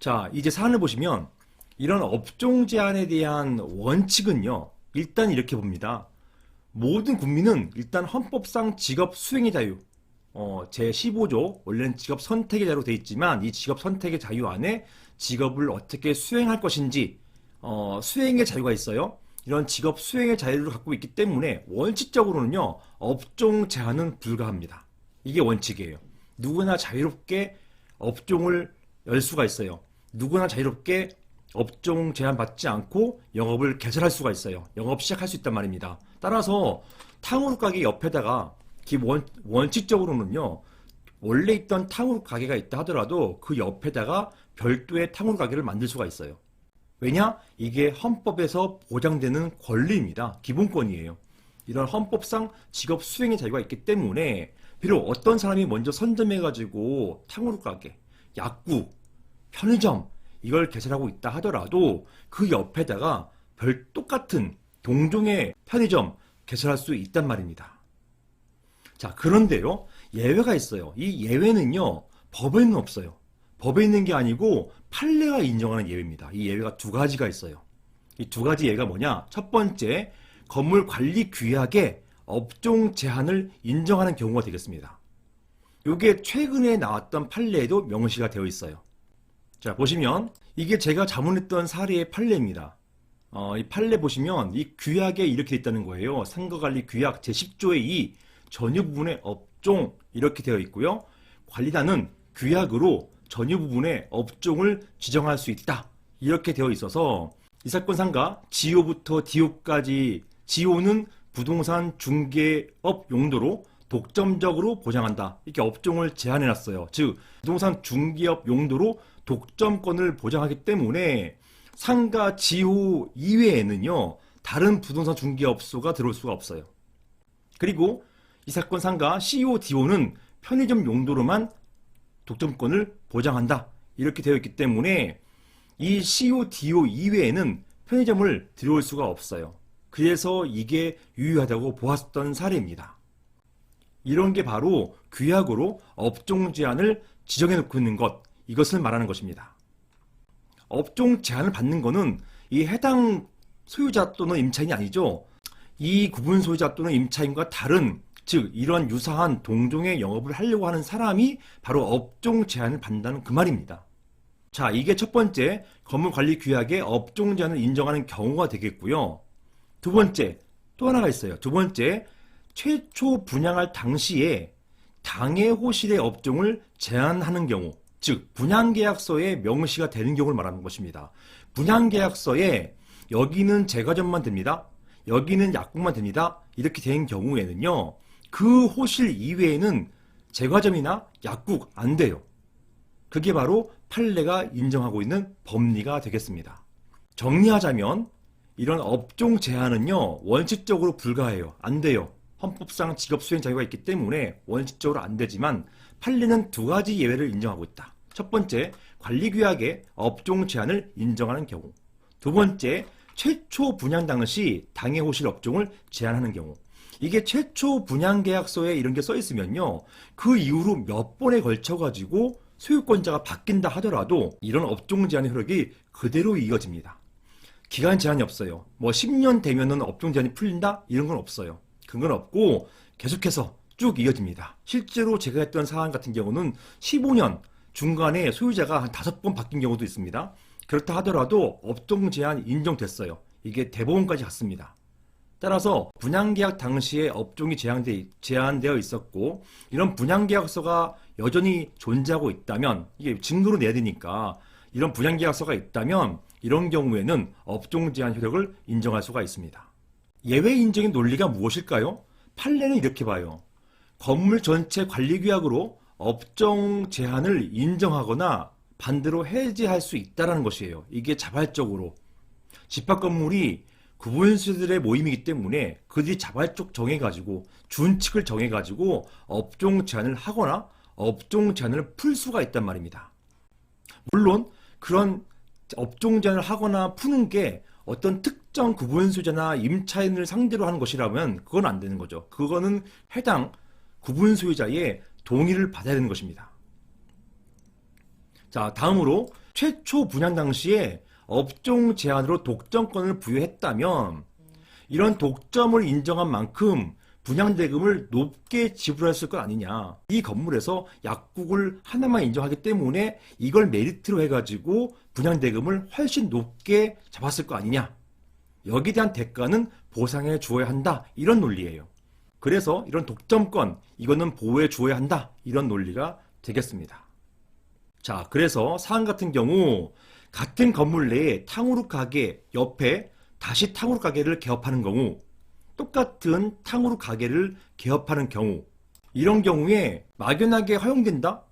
자, 이제 사안을 보시면 이런 업종 제한에 대한 원칙은요, 일단 이렇게 봅니다. 모든 국민은 일단 헌법상 직업 수행의 자유, 제15조, 원래는 직업 선택의 자유로 되어 있지만 이 직업 선택의 자유 안에 직업을 어떻게 수행할 것인지, 수행의 자유가 있어요. 이런 직업 수행의 자유를 갖고 있기 때문에 원칙적으로는요, 업종 제한은 불가합니다. 이게 원칙이에요. 누구나 자유롭게 업종을 열 수가 있어요. 누구나 자유롭게 업종 제한 받지 않고 영업을 개설할 수가 있어요. 영업 시작할 수 있단 말입니다. 따라서 탕후루 가게 옆에다가 원칙적으로는요, 원래 있던 탕후루 가게가 있다 하더라도 그 옆에다가 별도의 탕후루 가게를 만들 수가 있어요. 왜냐? 이게 헌법에서 보장되는 권리입니다. 기본권이에요. 이런 헌법상 직업 수행의 자유가 있기 때문에 비록 어떤 사람이 먼저 선점해가지고 탕후루 가게, 약국, 편의점 이걸 개설하고 있다 하더라도 그 옆에다가 똑같은 동종의 편의점 개설할 수 있단 말입니다. 자, 그런데요, 예외가 있어요. 이 예외는요, 법에는 없어요. 법에 있는 게 아니고 판례가 인정하는 예외입니다. 이 예외가 두 가지가 있어요. 이 두 가지 예외가 뭐냐? 첫 번째, 건물 관리 규약에 업종 제한을 인정하는 경우가 되겠습니다. 이게 최근에 나왔던 판례에도 명시가 되어 있어요. 자, 보시면 이게 제가 자문했던 사례의 판례입니다. 이 판례 보시면 이 규약에 이렇게 있다는 거예요. 상가관리 규약 제10조의 2 전유 부분의 업종 이렇게 되어 있고요. 관리단은 규약으로 전유 부분의 업종을 지정할 수 있다. 이렇게 되어 있어서 이 사건 상가 지오부터 디오까지, 지오는 부동산 중개업 용도로 독점적으로 보장한다. 이렇게 업종을 제한해놨어요. 즉 부동산 중개업 용도로 독점권을 보장하기 때문에 상가 지호 이외에는요, 다른 부동산 중개업소가 들어올 수가 없어요. 그리고 이 사건 상가 CODO는 편의점 용도로만 독점권을 보장한다. 이렇게 되어 있기 때문에 이 CODO 이외에는 편의점을 들여올 수가 없어요. 그래서 이게 유효하다고 보았던 사례입니다. 이런 게 바로 규약으로 업종 제한을 지정해 놓고 있는 것, 이것을 말하는 것입니다. 업종 제한을 받는 것은 이 해당 소유자 또는 임차인이 아니죠. 이 구분 소유자 또는 임차인과 다른, 즉 이러한 유사한 동종의 영업을 하려고 하는 사람이 바로 업종 제한을 받는다는 그 말입니다. 자, 이게 첫 번째, 건물관리규약에 업종 제한을 인정하는 경우가 되겠고요. 두 번째, 또 하나가 있어요. 두 번째, 최초 분양할 당시에 당해호실의 업종을 제한하는 경우, 즉 분양계약서에 명시가 되는 경우를 말하는 것입니다. 분양계약서에 여기는 제과점만 됩니다. 여기는 약국만 됩니다. 이렇게 된 경우에는요, 그 호실 이외에는 제과점이나 약국 안 돼요. 그게 바로 판례가 인정하고 있는 법리가 되겠습니다. 정리하자면 이런 업종 제한은요, 원칙적으로 불가해요. 안 돼요. 헌법상 직업 수행 자유가 있기 때문에 원칙적으로 안 되지만 판례는 두 가지 예외를 인정하고 있다. 첫 번째, 관리규약에 업종 제한을 인정하는 경우. 두 번째, 최초 분양 당시 당해호실 업종을 제한하는 경우. 이게 최초 분양계약서에 이런 게 써 있으면요, 그 이후로 몇 번에 걸쳐가지고 소유권자가 바뀐다 하더라도 이런 업종 제한의 효력이 그대로 이어집니다. 기간 제한이 없어요. 뭐 10년 되면은 업종 제한이 풀린다? 이런 건 없어요. 그건 없고 계속해서 쭉 이어집니다. 실제로 제가 했던 사안 같은 경우는 15년 중간에 소유자가 한 5번 바뀐 경우도 있습니다. 그렇다 하더라도 업종 제한이 인정됐어요. 이게 대법원까지 갔습니다. 따라서 분양계약 당시에 업종이 제한되어 있었고, 이런 분양계약서가 여전히 존재하고 있다면, 이게 증거로 내야 되니까 이런 분양계약서가 있다면 이런 경우에는 업종 제한 효력을 인정할 수가 있습니다. 예외 인정의 논리가 무엇일까요? 판례는 이렇게 봐요. 건물 전체 관리규약으로 업종 제한을 인정하거나 반대로 해제할 수 있다는 것이에요. 이게 자발적으로. 집합건물이 구분수들의 모임이기 때문에 그들이 자발적 정해가지고 준칙을 정해가지고 업종 제한을 하거나 업종 제한을 풀 수가 있단 말입니다. 물론 그런 업종 제한을 하거나 푸는 게 어떤 특정 구분소유자나 임차인을 상대로 하는 것이라면 그건 안 되는 거죠. 그거는 해당 구분소유자의 동의를 받아야 되는 것입니다. 자, 다음으로 최초 분양 당시에 업종 제한으로 독점권을 부여했다면 이런 독점을 인정한 만큼 분양대금을 높게 지불했을 것 아니냐. 이 건물에서 약국을 하나만 인정하기 때문에 이걸 메리트로 해가지고 분양대금을 훨씬 높게 잡았을 거 아니냐. 여기에 대한 대가는 보상해 주어야 한다. 이런 논리예요. 그래서 이런 독점권, 이거는 보호해 주어야 한다. 이런 논리가 되겠습니다. 자, 그래서 사안 같은 경우 같은 건물 내에 탕후루 가게 옆에 다시 탕후루 가게를 개업하는 경우, 똑같은 탕후루 가게를 개업하는 경우, 이런 경우에 막연하게 허용된다?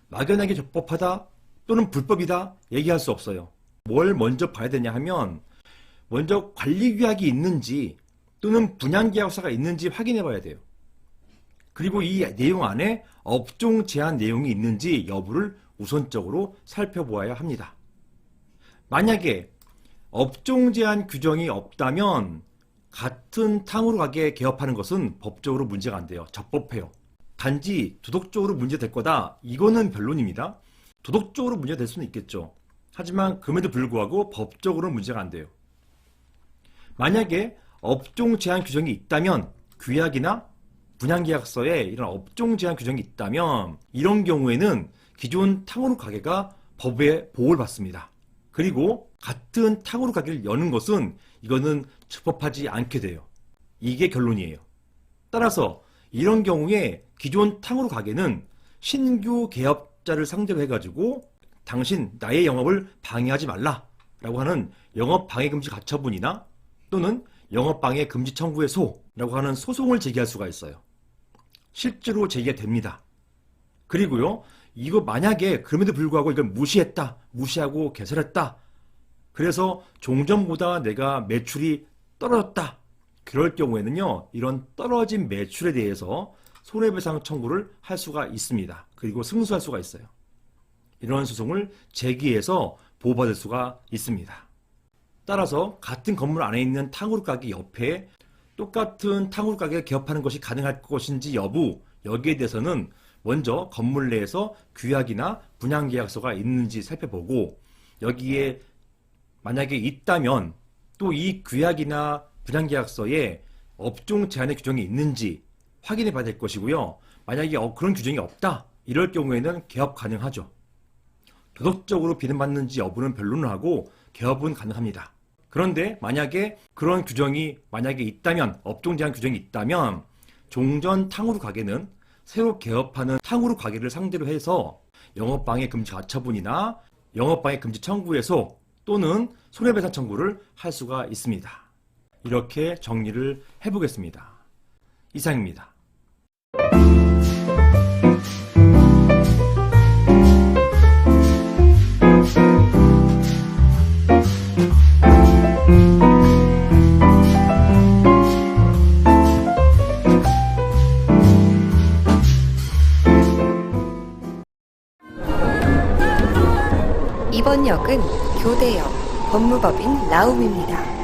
막연하게 적법하다? 또는 불법이다? 얘기할 수 없어요. 뭘 먼저 봐야 되냐 하면 먼저 관리규약이 있는지 또는 분양계약서가 있는지 확인해 봐야 돼요. 그리고 이 내용 안에 업종 제한 내용이 있는지 여부를 우선적으로 살펴보아야 합니다. 만약에 업종 제한 규정이 없다면 같은 탕후루 가게 개업하는 것은 법적으로 문제가 안 돼요. 적법해요. 단지 도덕적으로 문제될 거다. 이거는 변론입니다. 도덕적으로 문제될 수는 있겠죠. 하지만 그럼에도 불구하고 법적으로는 문제가 안 돼요. 만약에 업종 제한 규정이 있다면 규약이나 분양계약서에 이런 업종 제한 규정이 있다면 이런 경우에는 기존 탕후루 가게가 법의 보호를 받습니다. 그리고 같은 탕후루 가게를 여는 것은 이거는 적법하지 않게 돼요. 이게 결론이에요. 따라서 이런 경우에 기존 탕후루 가게는 신규 개업자를 상대로 해가지고 당신 나의 영업을 방해하지 말라 라고 하는 영업방해금지 가처분이나 또는 영업방해 금지 청구의소라고 하는 소송을 제기할 수가 있어요. 실제로 제기가 됩니다. 그리고요, 이거 만약에 그럼에도 불구하고 이걸 무시했다, 무시하고 개설했다. 그래서 종전보다 내가 매출이 떨어졌다. 그럴 경우에는요, 이런 떨어진 매출에 대해서 손해배상 청구를 할 수가 있습니다. 그리고 승소할 수가 있어요. 이런 소송을 제기해서 보호받을 수가 있습니다. 따라서 같은 건물 안에 있는 탕후루 가게 옆에 똑같은 탕후루 가게를 개업하는 것이 가능할 것인지 여부, 여기에 대해서는 먼저 건물 내에서 규약이나 분양계약서가 있는지 살펴보고 여기에 만약에 있다면 또 이 규약이나 분양계약서에 업종 제한의 규정이 있는지 확인해 봐야 될 것이고요. 만약에 그런 규정이 없다, 이럴 경우에는 개업 가능하죠. 도덕적으로 비난받는지 여부는 변론을 하고 개업은 가능합니다. 그런데 만약에 그런 규정이 만약에 있다면, 업종 제한 규정이 있다면 종전 탕후루 가게는 새로 개업하는 탕후루 가게를 상대로 해서 영업방해 금지 가처분이나 영업방해 금지 청구에서 또는 손해배상 청구를 할 수가 있습니다. 이렇게 정리를 해보겠습니다. 이상입니다. 이번 역은 교대역 법무법인 라움입니다.